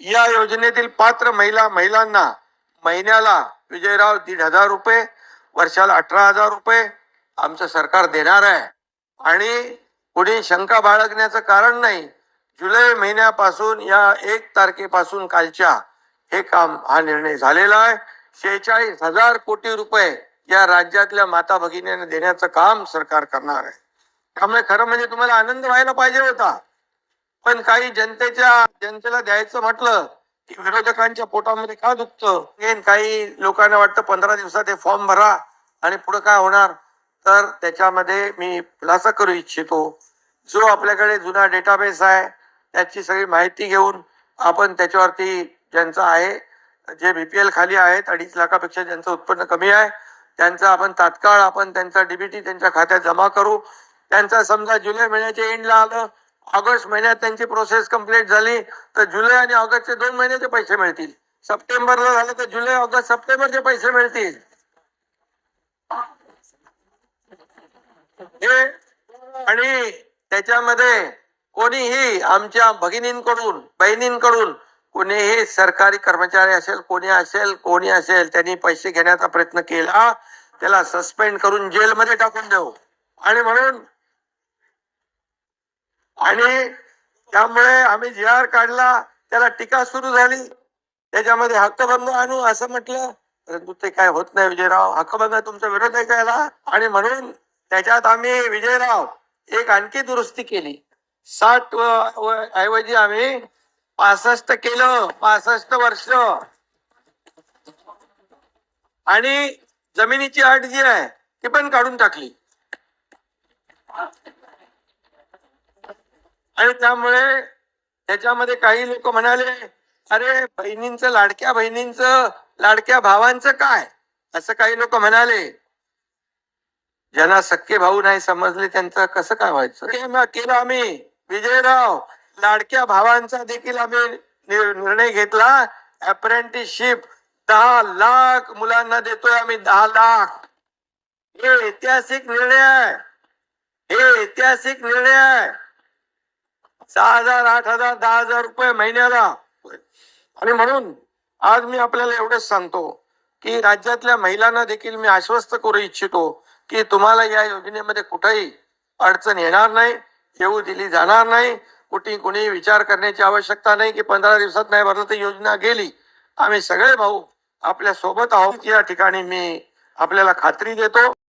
या योजनेतील पात्र महिलांना महिन्याला विजयराव 1,500 रुपये, वर्षाला 18,000 रुपये आमचं सरकार देणार आहे. आणि कोणी शंका बाळगण्याचं कारण नाही. जुलै महिन्यापासून या 1 तारखेपासून कालच्या हे काम हा निर्णय झालेला आहे. 46,000 कोटी रुपये या राज्यातल्या माता भगिनींना देण्याचं काम सरकार करणार आहे. त्यामुळे खरं म्हणजे तुम्हाला आनंद व्हायला पाहिजे होता, पण काही जनतेला द्यायचं म्हटलं की विरोधकांच्या पोटामध्ये का दुखतं. काही लोकांना वाटतं 15 दिवसात हे फॉर्म भरा आणि पुढे काय होणार. तर त्याच्यामध्ये मी खुलासा करू इच्छितो. जो आपल्याकडे जुना डेटाबेस आहे त्याची सगळी माहिती घेऊन आपण त्याच्यावरती ज्यांचं आहे, जे बीपीएल खाली आहेत, 2.5 लाखापेक्षा ज्यांचं उत्पन्न कमी आहे, त्यांचा आपण तात्काळ त्यांचा डीबीटी त्यांच्या खात्यात जमा करू. त्यांचा समजा जुलै महिन्याच्या एंडला आलं, ऑगस्ट महिन्यात त्यांची प्रोसेस कंप्लीट झाली तर जुलै आणि ऑगस्टचे 2 महिन्याचे पैसे मिळतील. सप्टेंबरला झालं तर जुलै ऑगस्ट सप्टेंबरचे पैसे मिळतील. हे आणि त्याच्यामध्ये कोणीही आमच्या बहिणींकडून कोणीही सरकारी कर्मचारी असेल, कोणी असेल त्यांनी पैसे घेण्याचा प्रयत्न केला, त्याला सस्पेंड करून जेलमध्ये टाकून देऊ. आणि त्यामुळे आम्ही जी.आर. काढला, त्याला टीका सुरू झाली, त्याच्यामध्ये हक्कभंग आणू असं म्हटलं, परंतु ते काय होत नाही. विजयराव, हक्कभंग तुमचा विरोध आहे कायला. आणि म्हणून त्याच्यात आम्ही विजयराव एक आणखी दुरुस्ती केली. 60 ऐवजी आम्ही 65 केलं. 65 वर्ष. आणि जमिनीची अट जी आहे ती पण काढून टाकली. आणि त्यामुळे त्याच्यामध्ये काही लोक म्हणाले, अरे लाडक्या भावांचं काय, असं काही लोक म्हणाले. ज्यांना सख्खे भाऊ नाही समजले त्यांचं कसं काय व्हायचं. केलं आम्ही विजयराव, लाडक्या भावांचा देखील आम्ही निर्णय घेतला. अप्रेंटिसशिप 10 लाख मुलांना देतोय आम्ही. 10 लाख. हे ऐतिहासिक निर्णय आहे. 6,000, 8,000, 10,000 रुपये महिन्याला. आणि म्हणून आज मी आपल्याला एवढंच सांगतो की राज्यातल्या महिलांना देखील मी आश्वस्त करू इच्छितो की तुम्हाला या योजनेमध्ये कुठेही अडचण येणार नाही, येऊ दिली जाणार नाही. कुणी विचार करण्याची आवश्यकता नाही की 15 दिवसात नाही भरलं तर योजना गेली. आम्ही सगळे भाऊ आपल्या सोबत आहोत या ठिकाणी मी आपल्याला खात्री देतो.